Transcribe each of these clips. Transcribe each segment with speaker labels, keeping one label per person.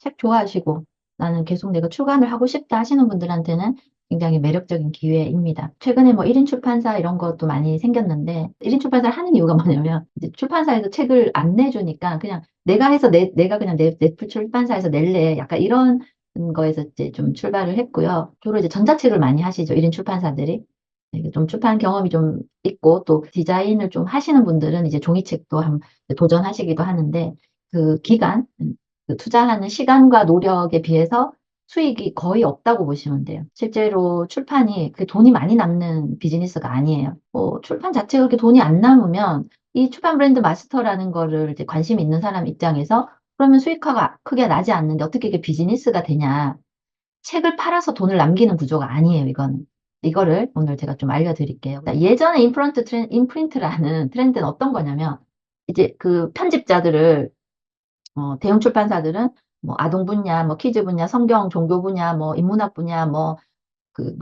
Speaker 1: 책 좋아하시고 나는 계속 내가 출간을 하고 싶다 하시는 분들한테는 굉장히 매력적인 기회입니다. 최근에 뭐 1인 출판사 이런 것도 많이 생겼는데 1인 출판사를 하는 이유가 뭐냐면 이제 출판사에서 책을 안 내주니까 그냥 내가 해서 내가 그냥 내 출판사에서 낼래 약간 이런 거에서 이제 좀 출발을 했고요. 주로 이제 전자책을 많이 하시죠. 1인 출판사들이. 네, 좀 출판 경험이 좀 있고 또 디자인을 좀 하시는 분들은 이제 종이책도 도전하시기도 하는데 그 기간, 그 투자하는 시간과 노력에 비해서 수익이 거의 없다고 보시면 돼요. 실제로 출판이 그 돈이 많이 남는 비즈니스가 아니에요. 출판 자체가 그렇게 돈이 안 남으면 이 출판 브랜드 마스터라는 거를 이제 관심 있는 사람 입장에서 그러면 수익화가 크게 나지 않는데 어떻게 이게 비즈니스가 되냐. 책을 팔아서 돈을 남기는 구조가 아니에요, 이거는. 이거를 오늘 제가 좀 알려드릴게요. 예전에 인프린트라는 트렌드는 어떤 거냐면, 이제 그 편집자들을, 대형 출판사들은 뭐 아동 분야, 뭐 키즈 분야, 성경, 종교 분야, 뭐 인문학 분야, 뭐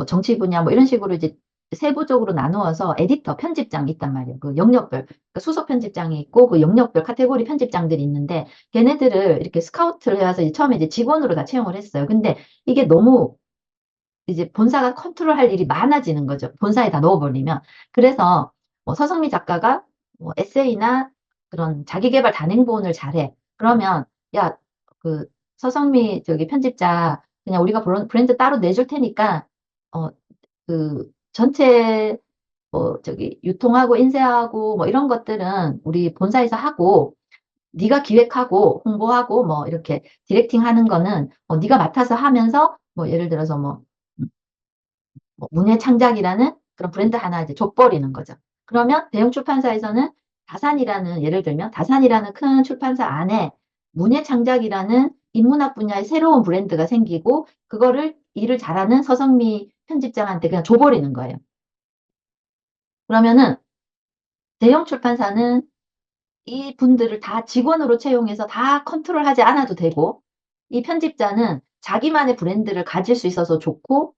Speaker 1: 정치 분야, 뭐 이런 식으로 이제 세부적으로 나누어서 에디터, 편집장이 있단 말이에요. 그 영역별, 그 수석 편집장이 있고 그 영역별 카테고리 편집장들이 있는데 걔네들을 이렇게 스카우트를 해서 처음에 이제 직원으로 다 채용을 했어요. 근데 이게 너무 이제 본사가 컨트롤할 일이 많아지는 거죠. 본사에 다 넣어버리면. 그래서 뭐 서성미 작가가 뭐 에세이나 그런 자기계발 단행본을 잘해. 그러면 야, 그 서성미 저기 편집자 그냥 우리가 브랜드 따로 내줄 테니까 어, 그 전체 뭐 저기 유통하고 인쇄하고 뭐 이런 것들은 우리 본사에서 하고 네가 기획하고 홍보하고 뭐 이렇게 디렉팅 하는 거는 네가 맡아서 하면서 뭐 예를 들어서 뭐 문예 창작이라는 그런 브랜드 하나 이제 줘버리는 거죠. 그러면 대형 출판사에서는 다산이라는 예를 들면 다산이라는 큰 출판사 안에 문예 창작이라는 인문학 분야의 새로운 브랜드가 생기고 그거를 일을 잘하는 서성미 편집장한테 그냥 줘버리는 거예요. 그러면은 대형 출판사는 이 분들을 다 직원으로 채용해서 다 컨트롤하지 않아도 되고 이 편집자는 자기만의 브랜드를 가질 수 있어서 좋고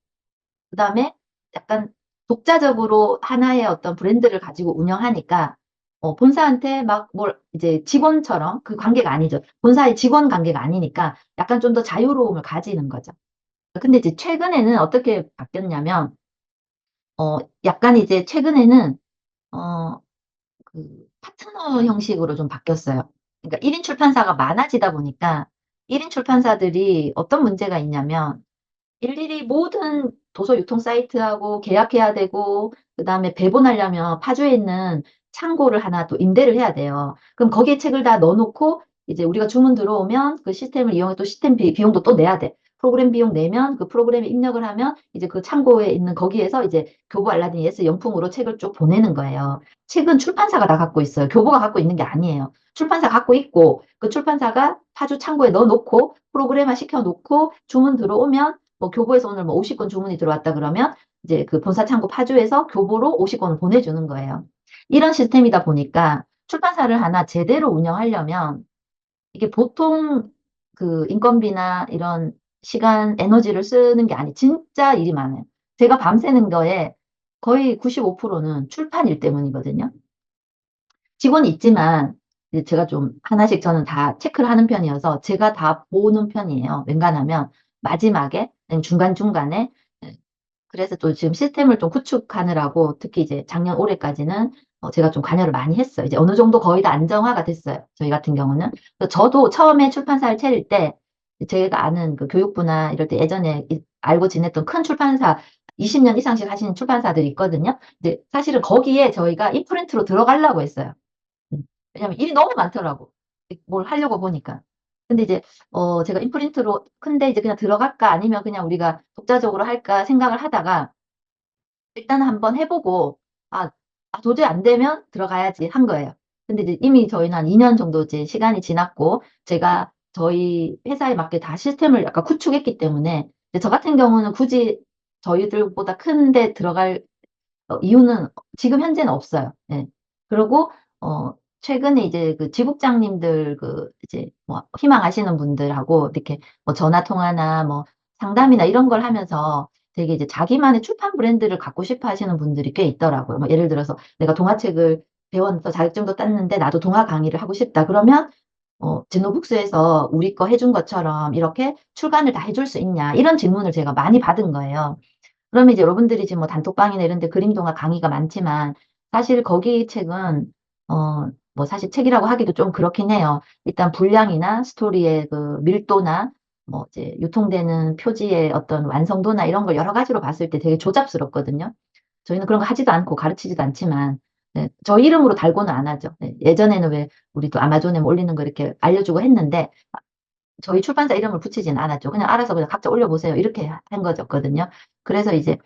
Speaker 1: 그다음에 약간 독자적으로 하나의 어떤 브랜드를 가지고 운영하니까 본사한테 막 뭘 이제 직원처럼 그 관계가 아니죠. 본사의 직원 관계가 아니니까 약간 좀 더 자유로움을 가지는 거죠. 근데 이제 최근에는 어떻게 바뀌었냐면 약간 이제 최근에는 어, 그 파트너 형식으로 좀 바뀌었어요. 그러니까 1인 출판사가 많아지다 보니까 1인 출판사들이 어떤 문제가 있냐면 일일이 모든 도서 유통 사이트하고 계약해야 되고, 그 다음에 배본하려면 파주에 있는 창고를 하나 또 임대를 해야 돼요. 그럼 거기에 책을 다 넣어놓고, 이제 우리가 주문 들어오면 그 시스템을 이용해 또 시스템 비용도 또 내야 돼. 프로그램 비용 내면 그 프로그램에 입력을 하면 이제 그 창고에 있는 거기에서 이제 교보 알라딘 예스 영풍으로 책을 쭉 보내는 거예요. 책은 출판사가 다 갖고 있어요. 교보가 갖고 있는 게 아니에요. 출판사 갖고 있고 그 출판사가 파주 창고에 넣어놓고 프로그램화 시켜놓고 주문 들어오면 뭐 교보에서 오늘 뭐 50건 주문이 들어왔다 그러면 이제 그 본사 창고 파주에서 교보로 50건을 보내주는 거예요. 이런 시스템이다 보니까 출판사를 하나 제대로 운영하려면 이게 보통 그 인건비나 이런 시간, 에너지를 쓰는 게 아니, 진짜 일이 많아요. 제가 밤새는 거에 거의 95%는 출판 일 때문이거든요. 직원이 있지만 이제 제가 좀 하나씩 저는 다 체크를 하는 편이어서 제가 다 보는 편이에요. 웬간하면 마지막에 아니면 중간중간에 그래서 또 지금 시스템을 좀 구축하느라고 특히 이제 작년 올해까지는 제가 좀 관여를 많이 했어요. 이제 어느 정도 거의 다 안정화가 됐어요. 저희 같은 경우는. 그래서 저도 처음에 출판사를 차릴 때 제가 아는 그 교육부나 이럴 때 예전에 알고 지냈던 큰 출판사 20년 이상씩 하시는 출판사들이 있거든요. 이제 사실은 거기에 저희가 인프린트로 들어가려고 했어요. 왜냐면 일이 너무 많더라고. 뭘 하려고 보니까. 근데 이제, 제가 인프린트로, 근데 이제 그냥 들어갈까 아니면 그냥 우리가 독자적으로 할까 생각을 하다가 일단 한번 해보고, 아, 도저히 안 되면 들어가야지 한 거예요. 근데 이제 이미 저희는 한 2년 정도 이제 시간이 지났고, 제가 저희 회사에 맞게 다 시스템을 약간 구축했기 때문에, 이제 저 같은 경우는 굳이 저희들보다 큰데 들어갈 이유는 지금 현재는 없어요. 예. 그리고 최근에 이제 그 지국장님들 그 이제 뭐 희망하시는 분들하고 이렇게 뭐 전화 통화나 뭐 상담이나 이런 걸 하면서 되게 이제 자기만의 출판 브랜드를 갖고 싶어 하시는 분들이 꽤 있더라고요. 뭐 예를 들어서 내가 동화책을 배워서 자격증도 땄는데 나도 동화 강의를 하고 싶다. 그러면 제노북스에서 우리 거 해준 것처럼 이렇게 출간을 다 해줄 수 있냐 이런 질문을 제가 많이 받은 거예요. 그러면 이제 여러분들이 지금 뭐 단톡방이나 이런 데 그림동화 강의가 많지만 사실 거기 책은 뭐 사실 책이라고 하기도 좀 그렇긴 해요. 일단 분량이나 스토리의 그 밀도나 뭐 이제 유통되는 표지의 어떤 완성도나 이런 걸 여러 가지로 봤을 때 되게 조잡스럽거든요. 저희는 그런 거 하지도 않고 가르치지도 않지만 네, 저희 이름으로 달고는 안 하죠. 네, 예전에는 왜 우리도 아마존에 뭐 올리는 거 이렇게 알려주고 했는데 저희 출판사 이름을 붙이진 않았죠. 그냥 알아서 그냥 각자 올려보세요. 이렇게 한 거였거든요. 그래서 이제,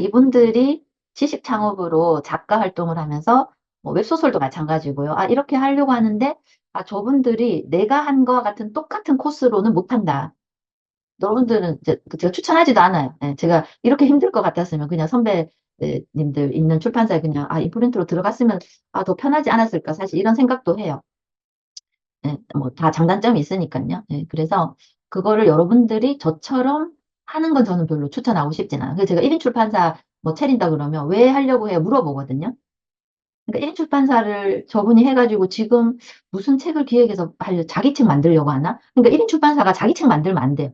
Speaker 1: 이분들이 지식 창업으로 작가 활동을 하면서 뭐 웹소설도 마찬가지고요. 이렇게 하려고 하는데, 저분들이 내가 한 거와 같은 똑같은 코스로는 못한다. 여러분들은 이제 제가 추천하지도 않아요. 예, 제가 이렇게 힘들 것 같았으면 그냥 선배님들 있는 출판사에 그냥, 인프린트로 들어갔으면, 더 편하지 않았을까. 사실 이런 생각도 해요. 예, 뭐 다 장단점이 있으니까요. 예, 그래서 그거를 여러분들이 저처럼 하는 건 저는 별로 추천하고 싶진 않아요. 그래서 제가 1인 출판사 뭐 차린다 그러면 왜 하려고 해요? 물어보거든요. 그러니까 1인 출판사를 저분이 해가지고 지금 무슨 책을 기획해서 자기 책 만들려고 하나? 그러니까 1인 출판사가 자기 책 만들면 안 돼요.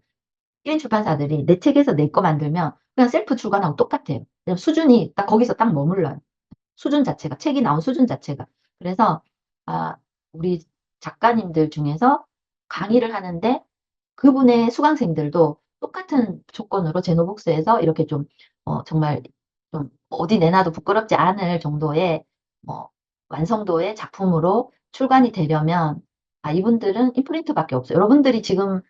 Speaker 1: 1인 출판사들이 내 책에서 내 거 만들면 그냥 셀프 출간하고 똑같아요. 그냥 수준이 딱 거기서 딱 머물러요. 수준 자체가, 책이 나온 수준 자체가. 그래서, 우리 작가님들 중에서 강의를 하는데 그분의 수강생들도 똑같은 조건으로 제노북스에서 이렇게 좀, 정말 좀 어디 내놔도 부끄럽지 않을 정도의, 뭐, 완성도의 작품으로 출간이 되려면, 이분들은 인프린트밖에 없어요. 여러분들이 지금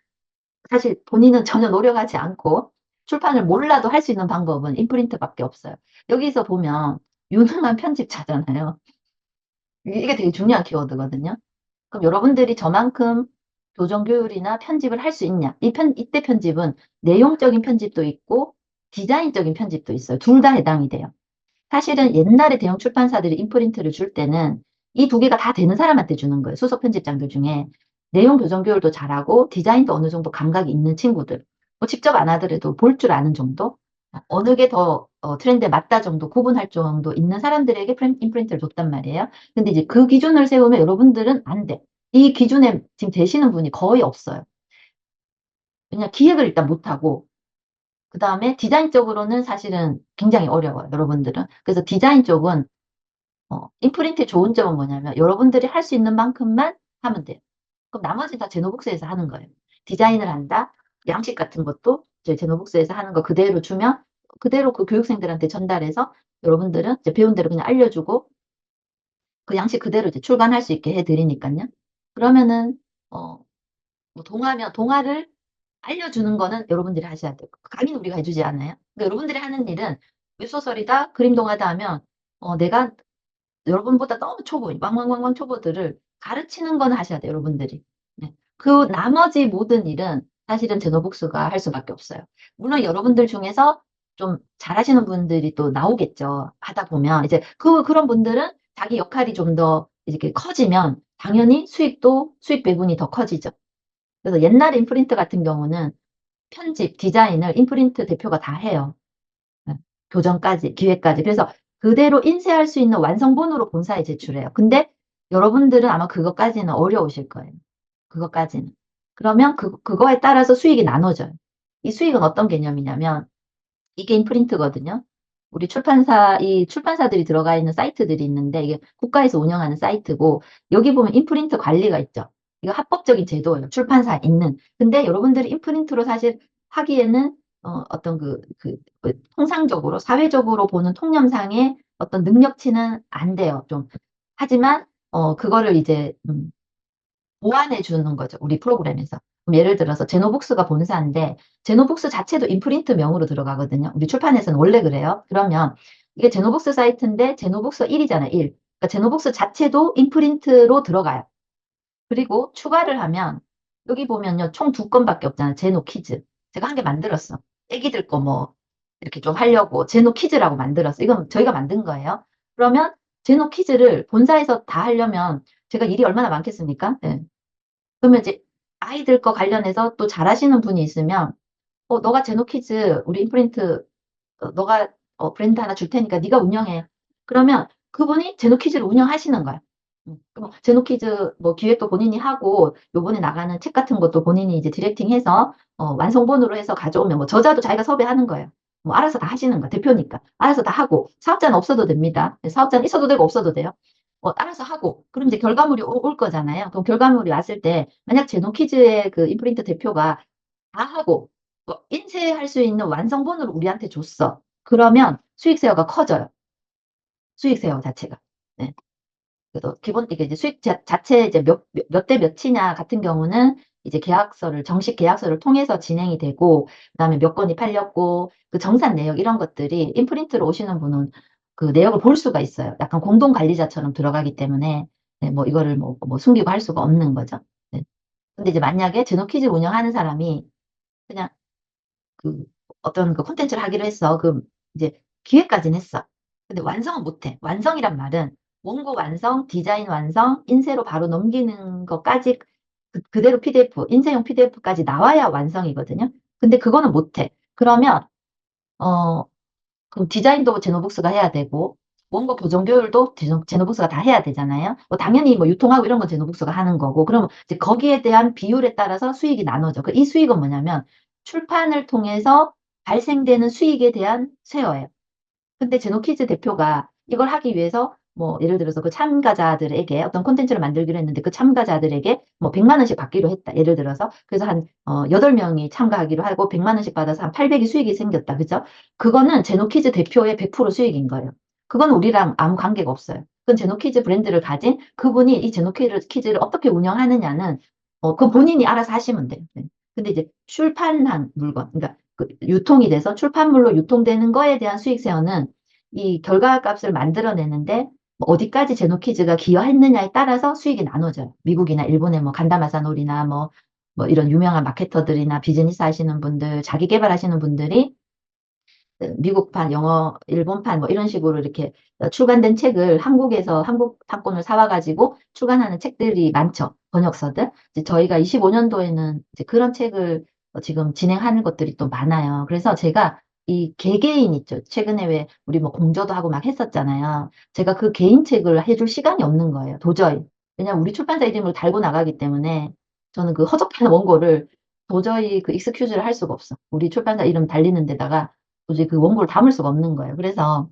Speaker 1: 사실 본인은 전혀 노력하지 않고 출판을 몰라도 할 수 있는 방법은 인프린트밖에 없어요. 여기서 보면 유능한 편집자잖아요. 이게 되게 중요한 키워드거든요. 그럼 여러분들이 저만큼 교정 교율이나 편집을 할 수 있냐? 이때 편집은 내용적인 편집도 있고 디자인적인 편집도 있어요. 둘 다 해당이 돼요. 사실은 옛날에 대형 출판사들이 인프린트를 줄 때는 이 두 개가 다 되는 사람한테 주는 거예요. 수석 편집장들 중에. 내용 교정 교육도 잘하고 디자인도 어느 정도 감각이 있는 친구들. 뭐 직접 안 하더라도 볼 줄 아는 정도? 어느 게 더 트렌드에 맞다 정도 구분할 정도 있는 사람들에게 인프린트를 줬단 말이에요. 근데 이제 그 기준을 세우면 여러분들은 안 돼. 이 기준에 지금 되시는 분이 거의 없어요. 왜냐 기획을 일단 못하고 그 다음에 디자인적으로는 사실은 굉장히 어려워요. 여러분들은. 그래서 디자인 쪽은 인프린트의 좋은 점은 뭐냐면 여러분들이 할 수 있는 만큼만 하면 돼요. 그럼 나머지는 다 제노북스에서 하는 거예요. 디자인을 한다. 양식 같은 것도 이제 제노북스에서 하는 거 그대로 주면 그대로 그 교육생들한테 전달해서 여러분들은 이제 배운 대로 그냥 알려주고 그 양식 그대로 이제 출간할 수 있게 해드리니까요. 그러면은 뭐 동화를 알려주는 거는 여러분들이 하셔야 돼요. 강의는 우리가 해주지 않아요. 그러니까 여러분들이 하는 일은 웹소설이다, 그림 동화다 하면 내가 여러분보다 너무 초보, 왕왕왕왕 초보들을 가르치는 건 하셔야 돼요, 여러분들이. 네. 그 나머지 모든 일은 사실은 제노북스가 할 수밖에 없어요. 물론 여러분들 중에서 좀 잘하시는 분들이 또 나오겠죠. 하다 보면 이제 그런 분들은 자기 역할이 좀 더 이렇게 커지면 당연히 수익 배분이 더 커지죠. 그래서 옛날 인프린트 같은 경우는 편집, 디자인을 인프린트 대표가 다 해요. 네. 교정까지, 기획까지. 그래서 그대로 인쇄할 수 있는 완성본으로 본사에 제출해요. 근데 여러분들은 아마 그것까지는 어려우실 거예요. 그것까지는. 그러면 그거에 따라서 수익이 나눠져요. 이 수익은 어떤 개념이냐면 이게 인프린트거든요. 우리 이 출판사들이 들어가 있는 사이트들이 있는데 이게 국가에서 운영하는 사이트고 여기 보면 인프린트 관리가 있죠. 이거 합법적인 제도예요. 출판사에 있는. 근데 여러분들이 인프린트로 사실 하기에는 어떤 통상적으로 사회적으로 보는 통념상의 어떤 능력치는 안 돼요. 좀. 하지만 그거를 이제 보완해 주는 거죠. 우리 프로그램에서. 그럼 예를 들어서 제노북스가 본사인데 제노북스 자체도 인프린트 명으로 들어가거든요. 우리 출판에서는 원래 그래요. 그러면 이게 제노북스 사이트인데 제노북스 1이잖아요. 1. 그러니까 제노북스 자체도 인프린트로 들어가요. 그리고 추가를 하면 여기 보면요. 총 2건밖에 없잖아요. 제노 키즈. 제가 한 개 만들었어. 애기들 거 뭐 이렇게 좀 하려고 제노 키즈라고 만들었어. 이건 저희가 만든 거예요. 그러면 제노 키즈를 본사에서 다 하려면 제가 일이 얼마나 많겠습니까? 네. 그러면 이제 아이들 거 관련해서 또 잘하시는 분이 있으면 너가 제노키즈 우리 인프린트 너가 브랜드 하나 줄 테니까 네가 운영해. 그러면 그분이 제노키즈를 운영하시는 거야. 뭐 제노키즈 뭐 기획도 본인이 하고 요번에 나가는 책 같은 것도 본인이 이제 디렉팅해서 완성본으로 해서 가져오면 뭐 저자도 자기가 섭외하는 거예요. 뭐 알아서 다 하시는 거 대표니까 알아서 다 하고 사업자는 없어도 됩니다. 사업자는 있어도 되고 없어도 돼요. 알아서 하고 그럼 이제 결과물이 올 거잖아요. 그럼 결과물이 왔을 때 만약 제노키즈의 그 인프린트 대표가 다 하고 인쇄할 수 있는 완성본을 우리한테 줬어. 그러면 수익세어가 커져요. 수익세어 자체가. 네. 그래서 기본 이게 이제 수익 자체 이제 몇 대 몇이냐 같은 경우는 이제 계약서를 정식 계약서를 통해서 진행이 되고 그다음에 몇 건이 팔렸고 그 정산 내역 이런 것들이 인프린트로 오시는 분은 그 내역을 볼 수가 있어요. 약간 공동 관리자처럼 들어가기 때문에 네, 뭐 이거를 뭐 숨기고 할 수가 없는 거죠. 네. 근데 이제 만약에 제노키즈 운영하는 사람이 그냥 그 어떤 그 콘텐츠를 하기로 했어. 그 이제 기획까지는 했어. 근데 완성은 못해. 완성이란 말은 원고 완성, 디자인 완성, 인쇄로 바로 넘기는 것까지 그대로 PDF, 인쇄용 PDF까지 나와야 완성이거든요. 근데 그거는 못해. 그러면 어 그럼 디자인도 제노북스가 해야 되고 원고 교정 교율도 제노북스가 다 해야 되잖아요. 뭐 당연히 뭐 유통하고 이런 건 제노북스가 하는 거고 그럼 이제 거기에 대한 비율에 따라서 수익이 나눠져. 이 수익은 뭐냐면 출판을 통해서 발생되는 수익에 대한 세어예요. 근데 제노키즈 대표가 이걸 하기 위해서 뭐 예를 들어서 그 참가자들에게 어떤 콘텐츠를 만들기로 했는데 그 참가자들에게 뭐 100만 원씩 받기로 했다. 예를 들어서 그래서 한 8명이 참가하기로 하고 100만 원씩 받아서 한 800이 수익이 생겼다. 그죠? 그거는 제노키즈 대표의 100% 수익인 거예요. 그건 우리랑 아무 관계가 없어요. 그건 제노키즈 브랜드를 가진 그분이 이 제노키즈를 어떻게 운영하느냐는 그 본인이 알아서 하시면 돼요. 네. 근데 이제 출판한 물건, 그러니까 그 유통이 돼서 출판물로 유통되는 거에 대한 수익세어는 이 결과값을 만들어내는데 뭐 어디까지 제노키즈가 기여했느냐에 따라서 수익이 나눠져요. 미국이나 일본의 뭐 간다마사놀이나 뭐 이런 유명한 마케터들이나 비즈니스 하시는 분들, 자기 개발하시는 분들이 미국판, 영어, 일본판 뭐 이런 식으로 이렇게 출간된 책을 한국에서 한국 판권을 사와가지고 출간하는 책들이 많죠. 번역서들. 이제 저희가 25년도에는 이제 그런 책을 지금 진행하는 것들이 또 많아요. 그래서 제가 이 개개인 있죠. 최근에 왜 우리 뭐 공저도 하고 막 했었잖아요. 제가 그 개인 책을 해줄 시간이 없는 거예요. 도저히. 왜냐면 우리 출판사 이름으로 달고 나가기 때문에 저는 그 허접한 원고를 도저히 그 익스큐즈를 할 수가 없어. 우리 출판사 이름 달리는 데다가 도저히 그 원고를 담을 수가 없는 거예요. 그래서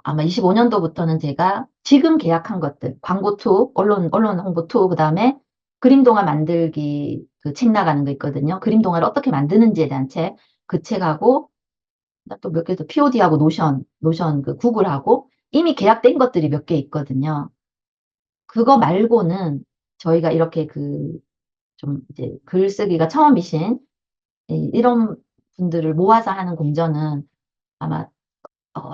Speaker 1: 아마 25년도부터는 제가 지금 계약한 것들, 광고 투, 언론 홍보 투, 그다음에 그림 동화 만들기 그 책 나가는 거 있거든요. 그림 동화를 어떻게 만드는지에 대한 책, 그 책하고 또 몇 개 더 POD하고 노션 그 구글하고 이미 계약된 것들이 몇 개 있거든요. 그거 말고는 저희가 이렇게 그 좀 이제 글쓰기가 처음이신 이런 분들을 모아서 하는 공전은 아마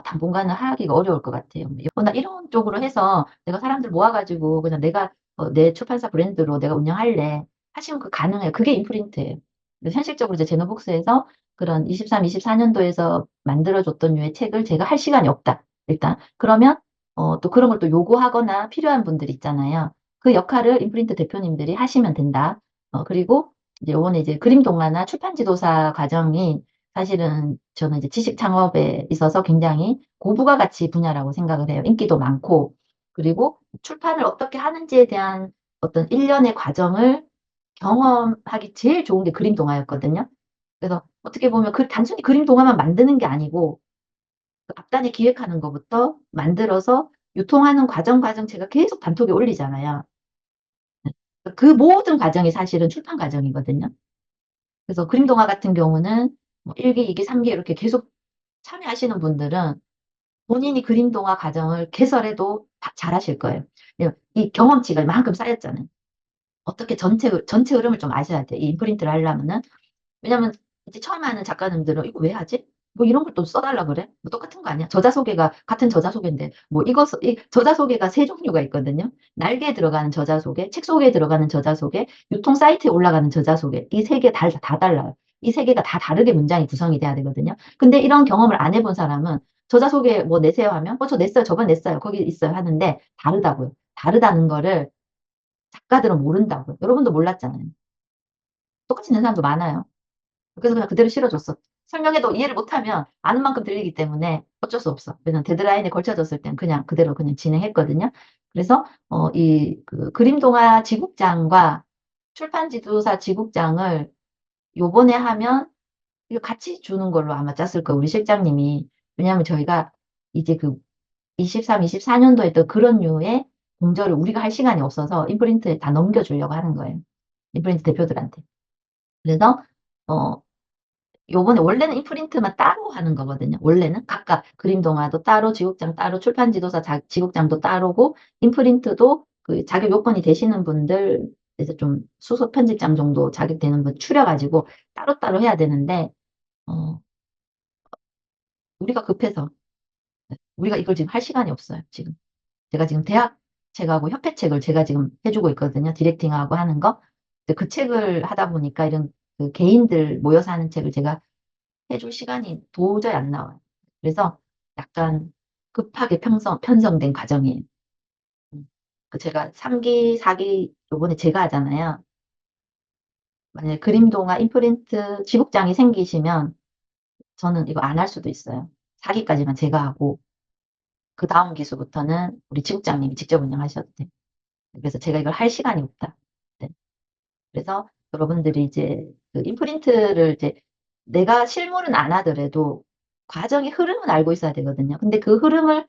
Speaker 1: 당분간은 하기가 어려울 것 같아요. 나 이런 쪽으로 해서 내가 사람들 모아가지고 그냥 내가 내 출판사 브랜드로 내가 운영할래 하시면 그 가능해요. 그게 인프린트예요. 그래서 현실적으로 이제 제노북스에서 그런 23, 24년도에서 만들어줬던 류의 책을 제가 할 시간이 없다. 일단 그러면 또 그런 걸 또 요구하거나 필요한 분들 있잖아요. 그 역할을 인프린트 대표님들이 하시면 된다. 그리고 이제 요번에 이제 그림 동화나 출판 지도사 과정이 사실은 저는 이제 지식 창업에 있어서 굉장히 고부가 가치 분야라고 생각을 해요. 인기도 많고, 그리고 출판을 어떻게 하는지에 대한 어떤 일련의 과정을 경험하기 제일 좋은 게 그림 동화였거든요. 그래서 어떻게 보면 단순히 그림 동화만 만드는 게 아니고, 그 앞단에 기획하는 것부터 만들어서 유통하는 과정 제가 계속 단톡에 올리잖아요. 그 모든 과정이 사실은 출판 과정이거든요. 그래서 그림 동화 같은 경우는 뭐 1기, 2기, 3기 이렇게 계속 참여하시는 분들은 본인이 그림 동화 과정을 개설해도 잘하실 거예요. 이 경험치가 이만큼 쌓였잖아요. 어떻게 전체 흐름을 좀 아셔야 돼. 이 인프린트를 하려면은. 왜냐면 이제 처음 하는 작가님들은 이거 왜 하지? 뭐 이런 걸 또 써달라 그래? 뭐 똑같은 거 아니야? 저자 소개가 같은 저자 소개인데 뭐 이 저자 소개가 세 종류가 있거든요. 날개에 들어가는 저자 소개, 책 속에 들어가는 저자 소개, 유통 사이트에 올라가는 저자 소개. 이 세 개 다 달라요. 이 세 개가 다 다르게 문장이 구성이 돼야 되거든요. 근데 이런 경험을 안 해본 사람은 저자 소개 뭐 내세요 하면 저 냈어요. 저번 냈어요. 거기 있어요. 하는데 다르다고요. 다르다는 거를 작가들은 모른다고요. 여러분도 몰랐잖아요. 똑같이 낸 사람도 많아요. 그래서 그냥 그대로 실어줬어. 설명해도 이해를 못하면 아는 만큼 들리기 때문에 어쩔 수 없어. 왜냐면 데드라인에 걸쳐졌을 땐 그냥 그대로 그냥 진행했거든요. 그래서 그 그림동화 지국장과 출판지도사 지국장을 요번에 하면 이거 같이 주는 걸로 아마 짰을 거예요. 우리 실장님이. 왜냐하면 저희가 이제 그 23, 24년도에 또 그런 류의 공저를 우리가 할 시간이 없어서 인프린트에 다 넘겨주려고 하는 거예요. 인프린트 대표들한테. 그래서 어 요번에 원래는 인프린트만 따로 하는 거거든요. 원래는 각각 그림동화도 따로, 지국장 따로, 출판지도사 지국장도 따로고, 인프린트도 그 자격 요건이 되시는 분들, 그래서 좀 수석 편집장 정도 자격되는 분 추려가지고 따로따로 해야 되는데, 어, 우리가 급해서, 우리가 이걸 지금 할 시간이 없어요, 지금. 제가 지금 대학 책하고 협회 책을 제가 지금 해주고 있거든요. 디렉팅하고 하는 거. 근데 그 책을 하다 보니까 이런 그 개인들 모여서 하는 책을 제가 해줄 시간이 도저히 안 나와요. 그래서 약간 급하게 편성된 과정이에요. 그 제가 3기, 4기 요번에 제가 하잖아요. 만약에 그림동화 인프린트 지국장이 생기시면 저는 이거 안 할 수도 있어요. 4기까지만 제가 하고 그 다음 기수부터는 우리 지국장님이 직접 운영하셔도 돼요. 그래서 제가 이걸 할 시간이 없다. 네. 그래서 여러분들이 이제 그 인프린트를 이제 내가 실물은 안 하더라도 과정의 흐름은 알고 있어야 되거든요. 근데 그 흐름을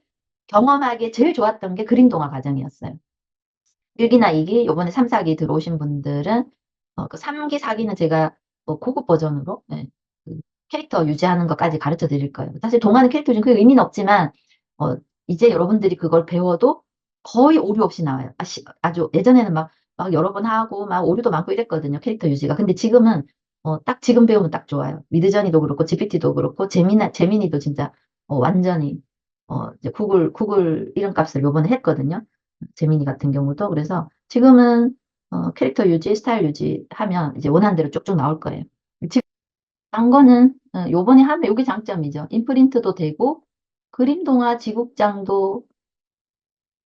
Speaker 1: 경험하기에 제일 좋았던 게 그림동화 과정이었어요. 1기나 2기, 요번에 3, 4기 들어오신 분들은 그 3기, 4기는 제가 고급 버전으로 네, 그 캐릭터 유지하는 것까지 가르쳐 드릴 거예요. 사실 동화는 캐릭터 유지는 크게 의미는 없지만 어, 이제 여러분들이 그걸 배워도 거의 오류 없이 나와요. 아주 예전에는 막 여러 번 하고 막 오류도 많고 이랬거든요. 캐릭터 유지가. 근데 지금은 딱 지금 배우면 딱 좋아요. 미드저니도 그렇고 GPT도 그렇고 제미니도 진짜 완전히 이제 구글 이름값을 요번에 했거든요. 재민이 같은 경우도. 그래서 지금은 캐릭터 유지, 스타일 유지하면 이제 원하는 대로 쭉쭉 나올 거예요. 지금 딴 거는 요번에 하면 요게 장점이죠. 인프린트도 되고 그림 동화 지국장도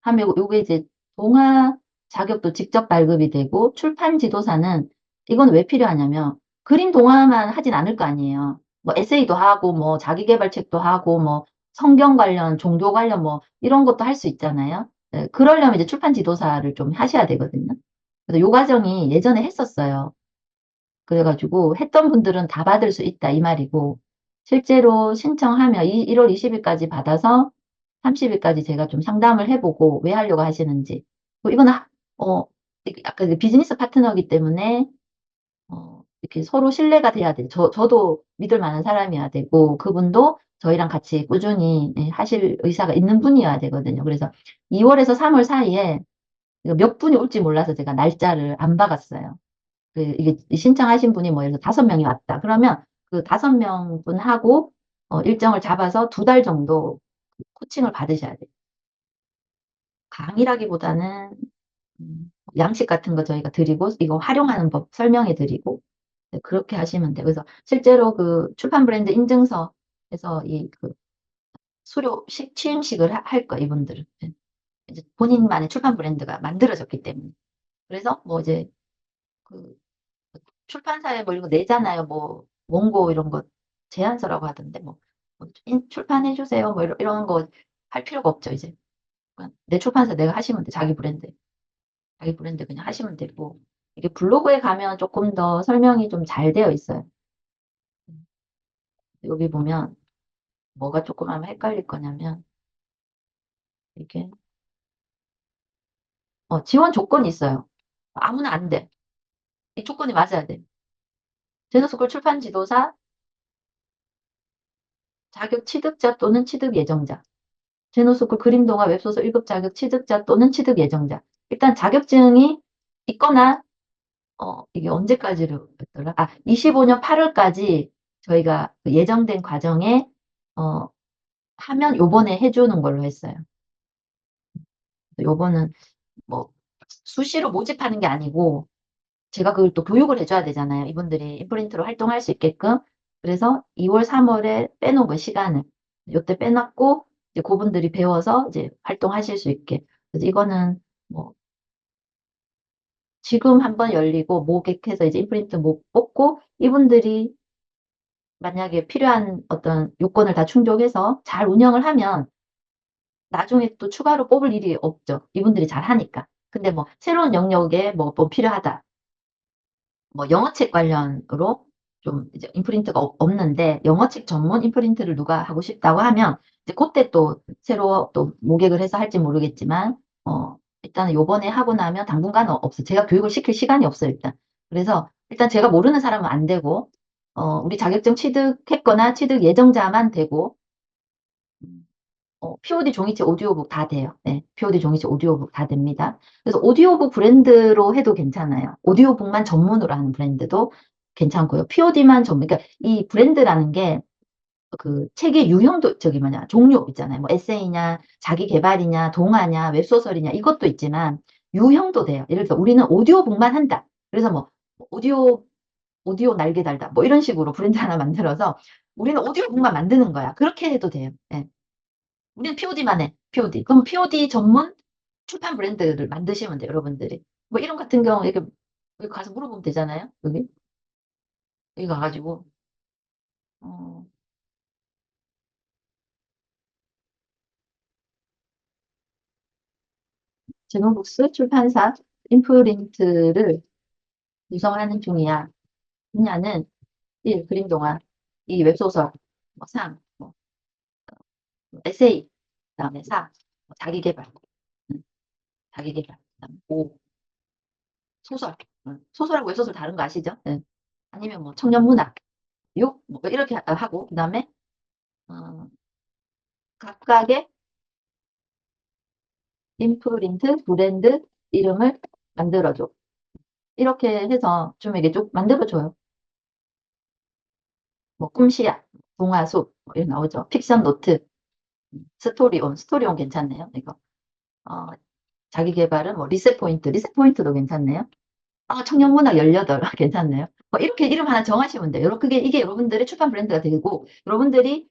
Speaker 1: 하면 요게 이제 동화 자격도 직접 발급이 되고 출판 지도사는 이건 왜 필요하냐면 그림 동화만 하진 않을 거 아니에요. 뭐 에세이도 하고 뭐 자기계발책도 하고 뭐 성경 관련 종교 관련 뭐 이런 것도 할 수 있잖아요. 네, 그러려면 이제 출판 지도사를 좀 하셔야 되거든요. 그래서 요 과정이 예전에 했었어요. 그래가지고 했던 분들은 다 받을 수 있다 이 말이고 실제로 신청하면 1월 20일까지 받아서 30일까지 제가 좀 상담을 해보고 왜 하려고 하시는지 이거는 약간 비즈니스 파트너이기 때문에 이렇게 서로 신뢰가 돼야 돼요. 저도 믿을 만한 사람이어야 되고 그분도 저희랑 같이 꾸준히 하실 의사가 있는 분이어야 되거든요. 그래서 2월에서 3월 사이에 몇 분이 올지 몰라서 제가 날짜를 안 박았어요. 이게 신청하신 분이 뭐 예를 들어 5명이 왔다. 그러면 그 5명 분하고 일정을 잡아서 2달 정도 코칭을 받으셔야 돼요. 강의라기보다는 양식 같은 거 저희가 드리고 이거 활용하는 법 설명해 드리고 네, 그렇게 하시면 돼요. 그래서 실제로 그 출판 브랜드 인증서에서 그 취임식을 할 거예요, 이분들은. 네. 이제 본인만의 출판 브랜드가 만들어졌기 때문에. 그래서 뭐 이제 그 출판사에 뭐 이런 거 내잖아요. 뭐 원고 이런 거 제안서라고 하던데 뭐 출판해 주세요. 뭐 이런 거 할 필요가 없죠, 이제. 그냥 내 출판사 내가 하시면 돼. 자기 브랜드. 자기 브랜드 그냥 하시면 되고. 이게 블로그에 가면 조금 더 설명이 좀 잘 되어 있어요. 여기 보면 뭐가 조금 아마 헷갈릴 거냐면 이게 지원 조건이 있어요. 아무나 안 돼. 이 조건이 맞아야 돼. 제너스쿨 출판 지도사 자격 취득자 또는 취득 예정자. 제노스쿨 그림동화 웹소설 1급 자격 취득자 또는 취득 예정자. 일단 자격증이 있거나 이게 언제까지로 했더라? 25년 8월까지 저희가 그 예정된 과정에 어, 하면 요번에 해주는 걸로 했어요. 요번은 뭐 수시로 모집하는 게 아니고 제가 그걸 또 교육을 해줘야 되잖아요. 이분들이 인프린트로 활동할 수 있게끔. 그래서 2월, 3월에 빼놓은 거 시간을. 요때 빼놨고, 이제 그분들이 배워서 이제 활동하실 수 있게. 그래서 이거는 뭐, 지금 한번 열리고, 모객해서 이제 인프린트 못 뽑고, 이분들이 만약에 필요한 어떤 요건을 다 충족해서 잘 운영을 하면 나중에 또 추가로 뽑을 일이 없죠. 이분들이 잘 하니까. 근데 뭐 새로운 영역에 뭐 필요하다. 뭐 영어책 관련으로 좀 이제 인프린트가 없는데 영어책 전문 인프린트를 누가 하고 싶다고 하면 이제 그때 또 새로 또 모객을 해서 할지 모르겠지만 일단은 요번에 하고 나면 당분간은 없어요. 제가 교육을 시킬 시간이 없어요, 일단. 그래서 일단 제가 모르는 사람은 안 되고 우리 자격증 취득했거나 취득 예정자만 되고 POD 종이책 오디오북 다 돼요. 네, POD 종이책 오디오북 다 됩니다. 그래서 오디오북 브랜드로 해도 괜찮아요. 오디오북만 전문으로 하는 브랜드도 괜찮고요. POD만 전문, 그러니까 이 브랜드라는 게 그 책의 유형도 저기 뭐냐 종류 있잖아요. 뭐 에세이냐, 자기 개발이냐, 동화냐, 웹소설이냐 이것도 있지만 유형도 돼요. 예를 들어 우리는 오디오북만 한다. 그래서 뭐 오디오 날개 달다. 뭐 이런 식으로 브랜드 하나 만들어서 우리는 오디오북만 만드는 거야. 그렇게 해도 돼요. 네. 우리는 POD만 해. POD. 그럼 POD 전문 출판 브랜드를 만드시면 돼요, 여러분들이. 뭐 이런 같은 경우 이렇게 여기 가서 물어보면 되잖아요. 여기 가가지고 어, 제노북스 출판사 인프린트를 구성하는 중이야. 분야는 1. 그림 동화, 2. 웹소설, 뭐 3. 뭐 에세이, 그다음에 4. 뭐 자기개발, 음, 자기개발, 그다음에 5. 소설, 소설하고 웹소설 다른 거 아시죠? 네. 아니면 뭐 청년문학, 6. 뭐 이렇게 하고 그다음에 어, 각각의 인프린트 브랜드 이름을 만들어줘. 이렇게 해서 좀 이게 쭉 만들어줘요. 뭐 꿈시야, 동화숲 뭐 이런 나오죠. 픽션 노트, 스토리온, 스토리온 괜찮네요. 이거. 어, 자기 개발은 뭐 리셋 포인트, 리셋 포인트도 괜찮네요. 청년문학 18 괜찮네요. 뭐 이렇게 이름 하나 정하시면 돼요. 그게 이게 여러분들의 출판 브랜드가 되고 여러분들이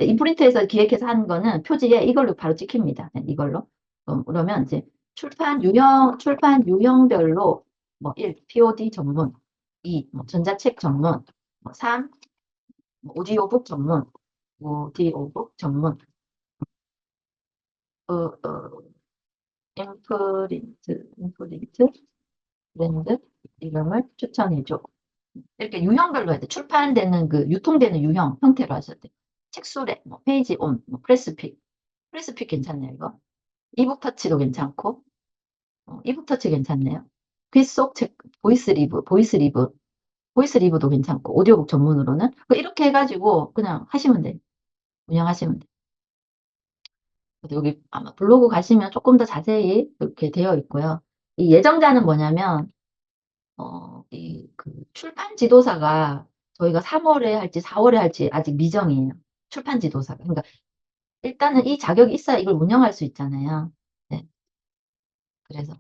Speaker 1: 인프린트에서 기획해서 하는 거는 표지에 이걸로 바로 찍힙니다. 네, 이걸로. 그러면 이제 출판 유형별로 뭐 1. POD 전문, 2. 뭐 전자책 전문, 뭐 3. 뭐 오디오북 전문, 오디오북 전문, 어, 어, 인프린트 브랜드 이름을 추천해줘. 이렇게 유형별로 해야 돼. 출판되는 그 유통되는 유형 형태로 하셔야 돼. 책수레, 뭐 페이지 온, 뭐 프레스픽. 프레스픽 괜찮네요, 이거. 이북 터치도 괜찮고, 이북 터치 괜찮네요. 귓속 책, 보이스 리브도 괜찮고, 오디오북 전문으로는. 이렇게 해가지고 그냥 하시면 돼. 운영하시면 돼. 여기 아마 블로그 가시면 조금 더 자세히 이렇게 되어 있고요. 이 예정자는 뭐냐면, 이 그 출판 지도사가 저희가 3월에 할지 4월에 할지 아직 미정이에요. 출판 지도사가. 그러니까 일단은 이 자격이 있어야 이걸 운영할 수 있잖아요. 네. 그래서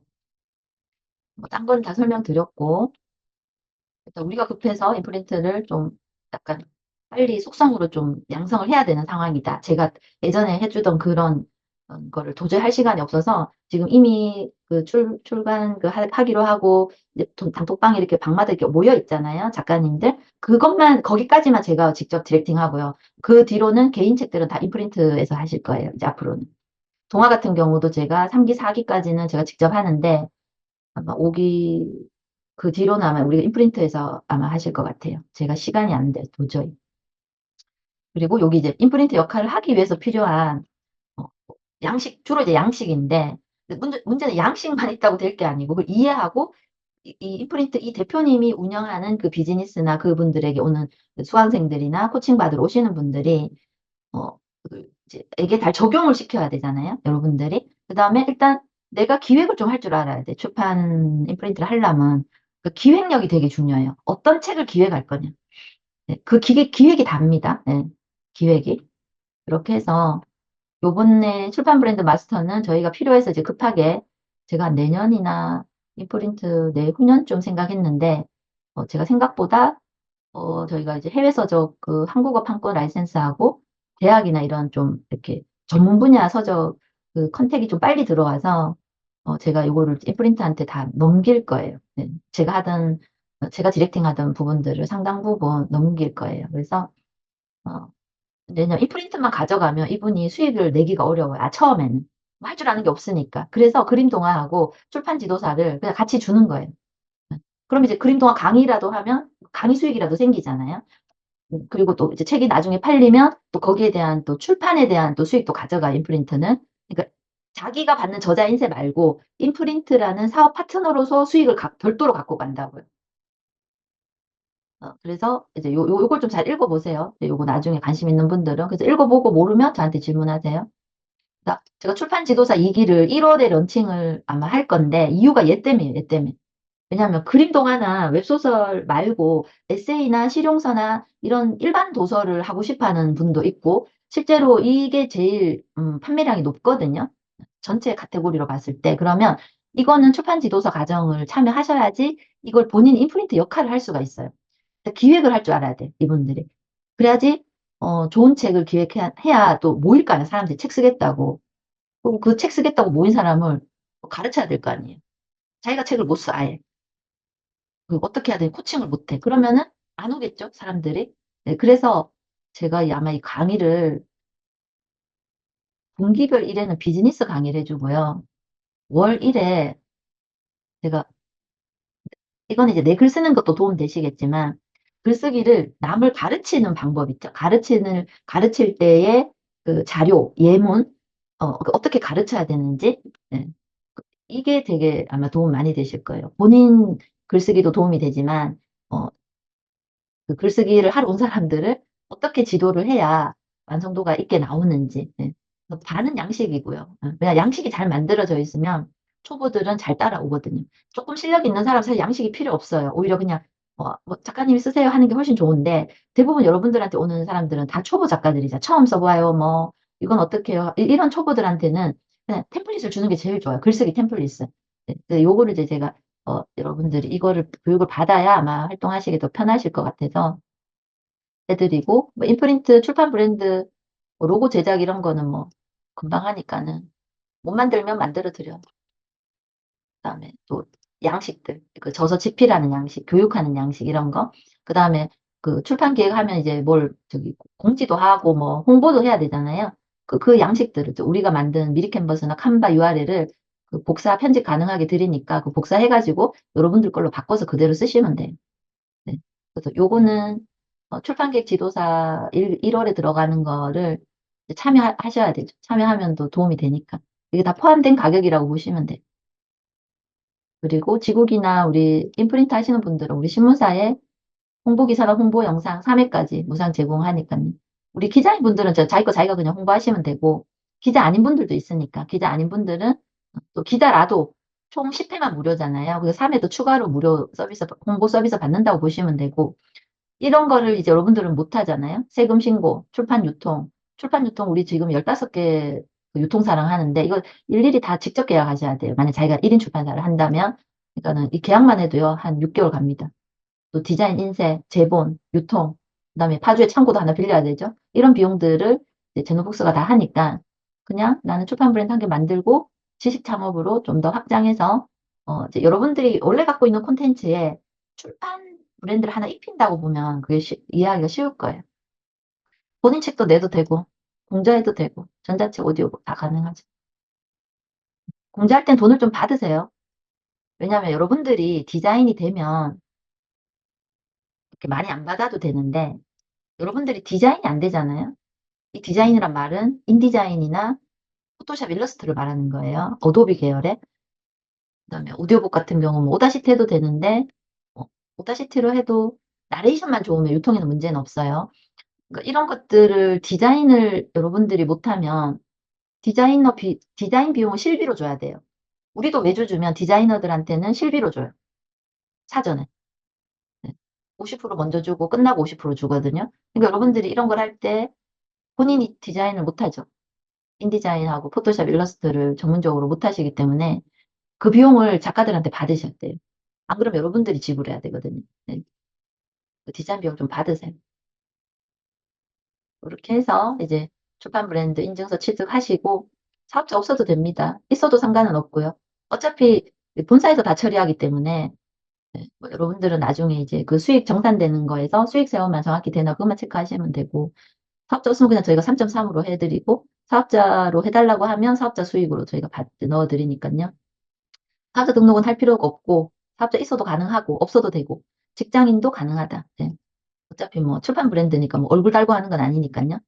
Speaker 1: 뭐 딴 건 다 설명드렸고, 일단 우리가 급해서 인프린트를 좀 약간 빨리 속성으로 좀 양성을 해야 되는 상황이다. 제가 예전에 해주던 그런 거를 도저히 할 시간이 없어서 지금 이미 그 출간 하기로 하고 이제 단톡방에 이렇게 방마다 이렇게 모여 있잖아요. 작가님들. 거기까지만 제가 직접 디렉팅 하고요. 그 뒤로는 개인 책들은 다 인프린트에서 하실 거예요. 이제 앞으로는. 동화 같은 경우도 제가 3기, 4기까지는 제가 직접 하는데 아마 5기 그 뒤로는 아마 우리가 인프린트에서 아마 하실 것 같아요. 제가 시간이 안 돼, 도저히. 그리고 여기 이제 인프린트 역할을 하기 위해서 필요한 어, 주로 이제 양식인데 문제는 양식만 있다고 될 게 아니고 그걸 이해하고 이 인프린트 이 대표님이 운영하는 그 비즈니스나 그분들에게 오는 수강생들이나 코칭 받으러 오시는 분들이 이제 에게 다 적용을 시켜야 되잖아요. 여러분들이. 그다음에 일단 내가 기획을 좀 할 줄 알아야 돼. 출판 인프린트를 하려면 그 기획력이 되게 중요해요. 어떤 책을 기획할 거냐. 네, 그 기획이 답니다. 네, 기획이. 그렇게 해서 요번에 출판 브랜드 마스터는 저희가 필요해서 이제 급하게 제가 내년이나 인프린트 내후년쯤 생각했는데 제가 생각보다 저희가 이제 해외 서적 그 한국어 판권 라이센스하고 대학이나 이런 좀 이렇게 전문 분야 서적 그 컨택이 좀 빨리 들어와서 제가 이거를 인프린트한테 다 넘길 거예요. 네. 제가 하던 제가 디렉팅하던 부분들을 상당 부분 넘길 거예요. 그래서 어, 왜냐면 이 프린트만 가져가면 이분이 수익을 내기가 어려워요. 처음에는. 뭐 할 줄 아는 게 없으니까. 그래서 그림 동화하고 출판 지도사를 그냥 같이 주는 거예요. 그럼 이제 그림 동화 강의라도 하면 강의 수익이라도 생기잖아요. 그리고 또 이제 책이 나중에 팔리면 또 거기에 대한 또 출판에 대한 또 수익도 가져가, 인프린트는. 그러니까 자기가 받는 저자 인세 말고 인프린트라는 사업 파트너로서 수익을 별도로 갖고 간다고요. 그래서 이제 요걸 좀 잘 읽어보세요. 요거 나중에 관심 있는 분들은. 그래서 읽어보고 모르면 저한테 질문하세요. 그러니까 제가 출판 지도사 2기를 1월에 런칭을 아마 할 건데, 이유가 얘 때문이에요, 얘 때문에. 왜냐하면 그림 동화나 웹소설 말고 에세이나 실용서나 이런 일반 도서를 하고 싶어 하는 분도 있고, 실제로 이게 제일 판매량이 높거든요. 전체 카테고리로 봤을 때. 그러면 이거는 출판 지도서 과정을 참여하셔야지 이걸 본인 인프린트 역할을 할 수가 있어요. 기획을 할 줄 알아야 돼, 이분들이. 그래야지 좋은 책을 기획해야 또 모일 거 아니야, 사람들이 책 쓰겠다고. 그리고 그 책 쓰겠다고 모인 사람을 가르쳐야 될 거 아니에요. 자기가 책을 못 써, 아예. 어떻게 해야 되니 코칭을 못 해. 그러면은 안 오겠죠, 사람들이. 네, 그래서 제가 아마 이 강의를 분기별 1회는 비즈니스 강의를 해주고요. 월 1회 제가, 이건 이제 내 글 쓰는 것도 도움 되시겠지만, 글쓰기를 남을 가르치는 방법 있죠. 가르칠 때의 그 자료, 예문, 어떻게 가르쳐야 되는지, 네. 이게 되게 아마 도움 많이 되실 거예요. 본인 글쓰기도 도움이 되지만, 어, 그 글쓰기를 하러 온 사람들을 어떻게 지도를 해야 완성도가 있게 나오는지. 네. 반은 양식이고요. 왜냐 양식이 잘 만들어져 있으면 초보들은 잘 따라오거든요. 조금 실력 있는 사람 사실 양식이 필요 없어요. 오히려 그냥 뭐 작가님이 쓰세요 하는 게 훨씬 좋은데, 대부분 여러분들한테 오는 사람들은 다 초보 작가들이자 처음 써봐요. 뭐 이건 어떻게 해요? 이런 초보들한테는 그냥 템플릿을 주는 게 제일 좋아요. 글쓰기 템플릿을. 네, 요거를 이제 제가 여러분들이 이거를 교육을 받아야 아마 활동하시기 더 편하실 것 같아서 해드리고, 뭐 인프린트 출판 브랜드 로고 제작 이런 거는 뭐 금방 하니까는 못 만들면 만들어 드려. 그다음에 또 양식들, 그 저서 집필하는 양식, 교육하는 양식 이런 거. 그다음에 그 출판 기획하면 이제 뭘 저기 공지도 하고 뭐 홍보도 해야 되잖아요. 그 양식들을 우리가 만든 미리 캔버스나 칸바 URL을 그 복사 편집 가능하게 드리니까 그 복사해가지고 여러분들 걸로 바꿔서 그대로 쓰시면 돼요. 네. 그래서 요거는 출판기획 지도사 1월에 들어가는 거를 이제 참여하셔야 되죠. 참여하면 또 도움이 되니까. 이게 다 포함된 가격이라고 보시면 돼요. 그리고 지국이나 우리 인프린트 하시는 분들은 우리 신문사에 홍보기사나 홍보 영상 3회까지 무상 제공하니까요. 우리 기자인 분들은 자기 거 자기가 그냥 홍보하시면 되고, 기자 아닌 분들도 있으니까, 기자 아닌 분들은 또 기자라도 총 10회만 무료잖아요. 그래서 3회도 추가로 무료 서비스, 홍보 서비스 받는다고 보시면 되고, 이런 거를 이제 여러분들은 못 하잖아요. 세금 신고, 출판 유통. 출판 유통 우리 지금 15개 유통사랑 하는데 이거 일일이 다 직접 계약하셔야 돼요. 만약 자기가 1인 출판사를 한다면. 그러니까는 이 계약만 해도요, 한 6개월 갑니다. 또 디자인 인쇄, 제본, 유통, 그다음에 파주에 창고도 하나 빌려야 되죠. 이런 비용들을 이제 제노북스가 다 하니까 그냥 나는 출판 브랜드 한 개 만들고 지식 창업으로 좀 더 확장해서 이제 여러분들이 원래 갖고 있는 콘텐츠에 출판 브랜드를 하나 입힌다고 보면 그게 이해하기가 쉬울 거예요. 본인 책도 내도 되고 공자해도 되고 전자책, 오디오북 다 가능하죠. 공자할 땐 돈을 좀 받으세요. 왜냐하면 여러분들이 디자인이 되면 이렇게 많이 안 받아도 되는데, 여러분들이 디자인이 안 되잖아요. 이 디자인이란 말은 인디자인이나 포토샵 일러스트를 말하는 거예요. 어도비 계열의. 그다음에 오디오북 같은 경우는 오다시티 해도 되는데, 오다시티로 해도 나레이션만 좋으면 유통에는 문제는 없어요. 그러니까 이런 것들을 디자인을 여러분들이 못하면 디자인 비용을 실비로 줘야 돼요. 우리도 매주 주면 디자이너들한테는 실비로 줘요. 사전에. 네. 50% 먼저 주고 끝나고 50% 주거든요. 그러니까 여러분들이 이런 걸 할 때 본인이 디자인을 못하죠. 인디자인하고 포토샵 일러스트를 전문적으로 못하시기 때문에 그 비용을 작가들한테 받으셔야 돼요. 안 그러면 여러분들이 지불해야 되거든요. 네. 그 디자인 비용 좀 받으세요. 그렇게 해서 이제 출판 브랜드 인증서 취득하시고 사업자 없어도 됩니다. 있어도 상관은 없고요. 어차피 본사에서 다 처리하기 때문에 네. 뭐 여러분들은 나중에 이제 그 수익 정산되는 거에서 수익 세워만 정확히 되나 그것만 체크하시면 되고, 사업자 없으면 그냥 저희가 3.3으로 해드리고, 사업자로 해달라고 하면 사업자 수익으로 저희가 넣어드리니까요. 사업자 등록은 할 필요가 없고, 사업자 있어도 가능하고, 없어도 되고, 직장인도 가능하다. 네. 어차피 뭐 출판 브랜드니까 뭐 얼굴 달고 하는 건 아니니까요.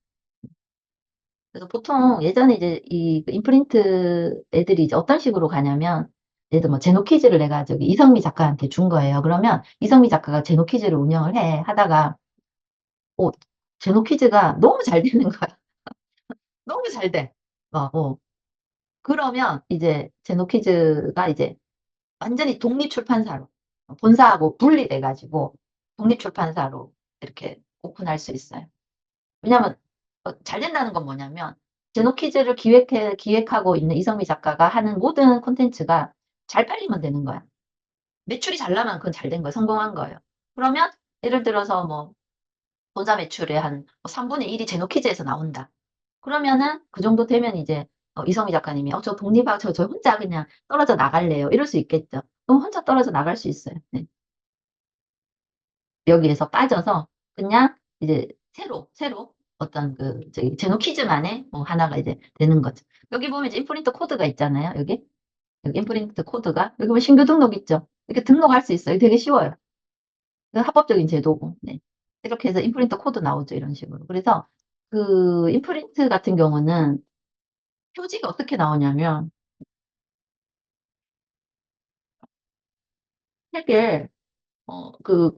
Speaker 1: 그래서 보통 예전에 이제 이 인프린트 애들이 이제 어떤 식으로 가냐면, 예를 들어 뭐 제노키즈를 내가 저기 이성미 작가한테 준 거예요. 그러면 이성미 작가가 제노키즈를 운영을 하다가, 어, 제노키즈가 너무 잘 되는 거야. 너무 잘 돼. 그러면 이제 제노키즈가 이제 완전히 독립출판사로, 본사하고 분리돼가지고 독립출판사로 이렇게 오픈할 수 있어요. 왜냐면 잘 된다는 건 뭐냐면, 제노키즈를 기획하고 있는 이성미 작가가 하는 모든 콘텐츠가 잘 팔리면 되는 거야. 매출이 잘 나면 그건 잘 된 거야. 성공한 거예요. 그러면 예를 들어서 뭐 본사 매출의 한 3분의 1이 제노키즈에서 나온다. 그러면은 그 정도 되면 이제 이성미 작가님이 저 독립하고 저 혼자 그냥 떨어져 나갈래요. 이럴 수 있겠죠. 그럼 혼자 떨어져 나갈 수 있어요. 네. 여기에서 빠져서 그냥 이제 새로 어떤 그 저기 제노키즈만의 뭐 하나가 이제 되는 거죠. 여기 보면 이제 인프린트 코드가 있잖아요. 여기 인프린트 코드가 여기 보면 신규 등록 있죠. 이렇게 등록할 수 있어요. 되게 쉬워요. 합법적인 제도고. 네. 이렇게 해서 인프린트 코드 나오죠. 이런 식으로. 그래서 그 인프린트 같은 경우는 표지가 어떻게 나오냐면, 책을 그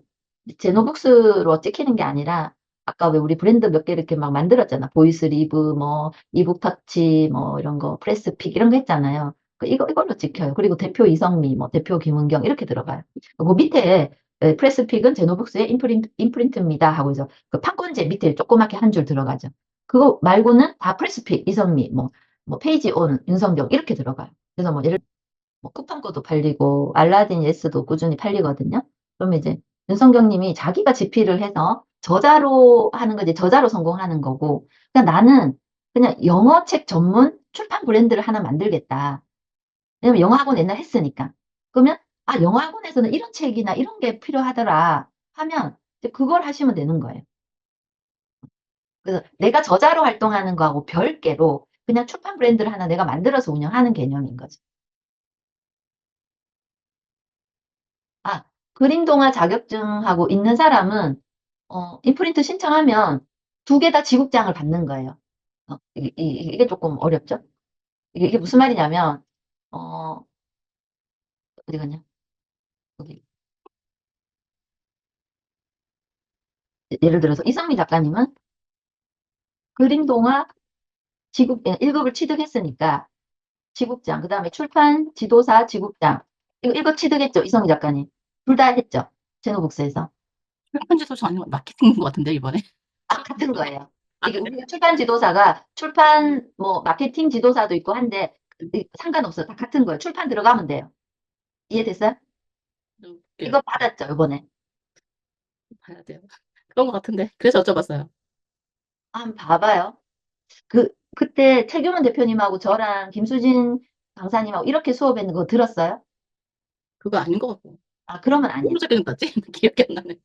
Speaker 1: 제노북스로 찍히는 게 아니라, 아까 왜 우리 브랜드 몇 개 이렇게 막 만들었잖아. 보이스 리브, 뭐 이북 터치, 뭐 이런 거 프레스픽 이런 거 했잖아요. 이걸로 찍혀요. 그리고 대표 이성미, 뭐 대표 김은경 이렇게 들어가요. 그 밑에 프레스픽은 제노북스의 인프린트입니다 하고 이제 그 판권제 밑에 조그맣게 한 줄 들어가죠. 그거 말고는 다 프레스픽 이성미, 뭐 페이지 온 윤성경 이렇게 들어가요. 그래서 뭐 예를 뭐 쿠팡 거도 팔리고 알라딘 예스도 꾸준히 팔리거든요. 그러면 이제 윤성경 님이 자기가 집필을 해서 저자로 하는 거 이제 저자로 성공하는 거고, 그냥 나는 그냥 영어 책 전문 출판 브랜드를 하나 만들겠다. 왜냐면 영어 학원 옛날 했으니까. 그러면 영어 학원에서는 이런 책이나 이런 게 필요하더라 하면 이제 그걸 하시면 되는 거예요. 그래서 내가 저자로 활동하는 거하고 별개로 그냥 출판 브랜드를 하나 내가 만들어서 운영하는 개념인 거죠. 아, 그림동화 자격증하고 있는 사람은, 인프린트 신청하면 두 개 다 지국장을 받는 거예요. 이게 조금 어렵죠? 이게 무슨 말이냐면, 어, 어디 갔냐? 여기. 예를 들어서 이성미 작가님은 그림동화 1급을 취득했으니까 지국장, 그 다음에 출판 지도사 지국장. 이거 1급 취득했죠, 이성미 작가님. 둘 다 했죠, 제노북스에서.
Speaker 2: 편지도 전혀 마케팅인 것 같은데, 이번에.
Speaker 1: 같은 거예요.
Speaker 2: 아,
Speaker 1: 이게
Speaker 2: 그래?
Speaker 1: 우리가 출판 지도사가 출판 뭐 마케팅 지도사도 있고 한데 상관없어요. 다 같은 거예요. 출판 들어가면 돼요. 이해됐어요?
Speaker 2: 좀, 예,
Speaker 1: 이거 받았죠, 이번에.
Speaker 2: 봐야 돼요. 그런 것 같은데. 그래서 여쭤봤어요.
Speaker 1: 한번 봐봐요. 그때 최규문 대표님하고 저랑 김수진 강사님하고 이렇게 수업했는 거 들었어요?
Speaker 2: 그거 아닌 것 같고.
Speaker 1: 그러면 아니야.
Speaker 2: 무슨 소리 났지? 기억이 안 나네.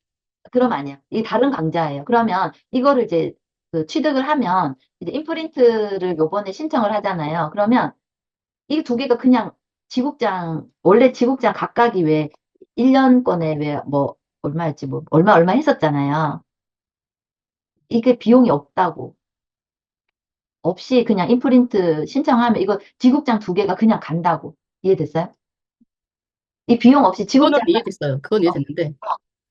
Speaker 1: 그럼 아니야. 이 다른 강좌예요. 그러면 이거를 이제 그 취득을 하면 이제 인프린트를 요번에 신청을 하잖아요. 그러면 이 두 개가 그냥 원래 지국장 각각이 왜 1년권에 왜 뭐 얼마였지, 뭐 얼마 했었잖아요. 이게 비용이 없다고. 없이 그냥 인프린트 신청하면 이거 지국장 두 개가 그냥 간다고. 이해됐어요? 이 비용 없이
Speaker 2: 그거는
Speaker 1: 지국장만,
Speaker 2: 이해됐어요. 그건
Speaker 1: 어,
Speaker 2: 이해됐는데.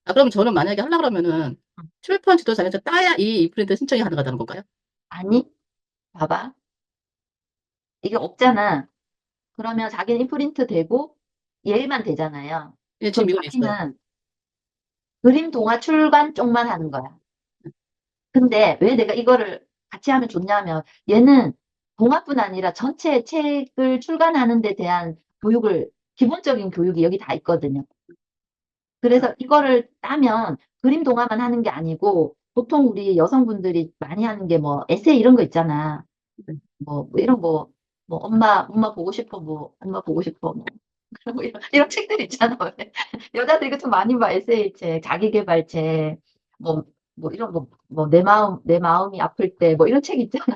Speaker 2: 그럼 저는 만약에 하려고 그러면은 출판 지도자에서 따야 이 인프린트 신청이 가능하다는 건가요?
Speaker 1: 아니, 봐봐. 이게 없잖아. 그러면 자기는 인프린트 되고 얘만 되잖아요.
Speaker 2: 예,
Speaker 1: 그럼
Speaker 2: 지금 이건 있어요.
Speaker 1: 자기는 그림 동화 출간 쪽만 하는 거야. 근데 왜 내가 이거를 같이 하면 좋냐면, 얘는 동화뿐 아니라 전체 책을 출간하는 데 대한 기본적인 교육이 여기 다 있거든요. 그래서 이거를 따면 그림 동화만 하는 게 아니고, 보통 우리 여성분들이 많이 하는 게 뭐 에세이 이런 거 있잖아. 뭐 이런 거, 뭐 엄마 보고 싶어, 뭐 엄마 보고 싶어, 뭐 뭐 이런 책들 있잖아. 왜. 여자들이 이거 좀 많이 봐. 에세이 책, 자기계발책, 뭐, 뭐 이런 거, 뭐 내 마음이 아플 때, 뭐 이런 책 있잖아.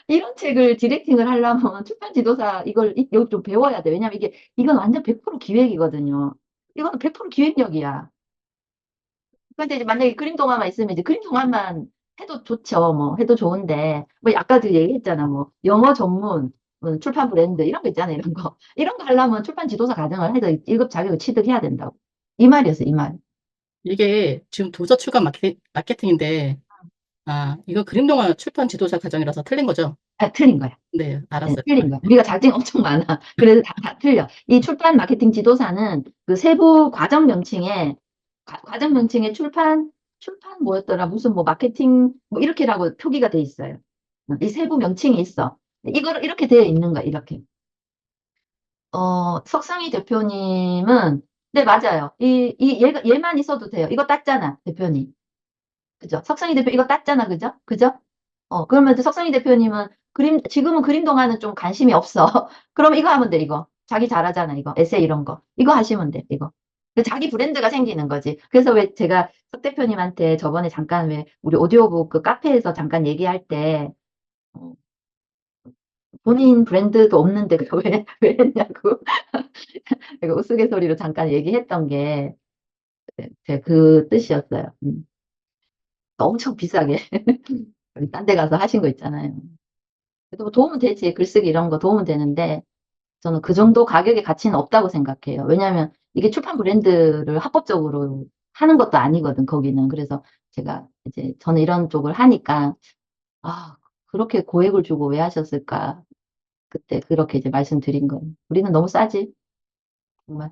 Speaker 1: 이런 책을 디렉팅을 하려면 출판 지도사 이거 좀 배워야 돼. 왜냐면 이건 완전 100% 기획이거든요. 이거는 100% 기획력이야. 근데 이제 만약에 그림 동화만 있으면 이제 그림 동화만 해도 좋죠. 뭐 해도 좋은데 뭐 아까도 얘기했잖아. 뭐 영어 전문 출판 브랜드 이런 거 있잖아. 이런 거 이런 거 하려면 출판 지도사 과정을 해도 1급 자격을 취득해야 된다고. 이 말이었어. 이 말.
Speaker 2: 이게 지금 도서 출간 마케팅인데, 아, 이거 그림동화 출판 지도자 과정이라서 틀린 거죠?
Speaker 1: 아, 틀린 거야.
Speaker 2: 네,
Speaker 1: 네,
Speaker 2: 알았어요.
Speaker 1: 틀린 거야. 우리가 자증 엄청 많아. 그래서 다 틀려. 이 출판 마케팅 지도사는 그 세부 과정 명칭에 과정 명칭에 출판 뭐였더라? 무슨 뭐 마케팅 뭐 이렇게라고 표기가 돼 있어요. 이 세부 명칭이 있어. 이걸 이렇게 되어 있는 거야. 이렇게. 석상희 대표님은 네, 맞아요. 얘만 있어도 돼요. 이거 땄잖아, 대표님. 그죠? 석상희 대표 이거 땄잖아, 그죠? 그죠? 그러면 이제 석상희 대표님은 지금은 그림 동화는 좀 관심이 없어. 그럼 이거 하면 돼, 이거. 자기 잘하잖아, 이거. 에세이 이런 거. 이거 하시면 돼, 이거. 자기 브랜드가 생기는 거지. 그래서 왜 제가 석 대표님한테 저번에 잠깐 왜 우리 오디오북 그 카페에서 잠깐 얘기할 때, 어, 본인 브랜드도 없는데 그거 왜 했냐고. 제가 우스갯소리로 잠깐 얘기했던 게, 그 뜻이었어요. 엄청 비싸게. 딴데 가서 하신 거 있잖아요. 그래도 뭐 도움은 되지. 글쓰기 이런 거 도움은 되는데, 저는 그 정도 가격의 가치는 없다고 생각해요. 왜냐하면 이게 출판 브랜드를 합법적으로 하는 것도 아니거든, 거기는. 그래서 제가 이제 저는 이런 쪽을 하니까, 아, 그렇게 고액을 주고 왜 하셨을까. 그때 그렇게 이제 말씀드린 거예요. 우리는 너무 싸지, 정말.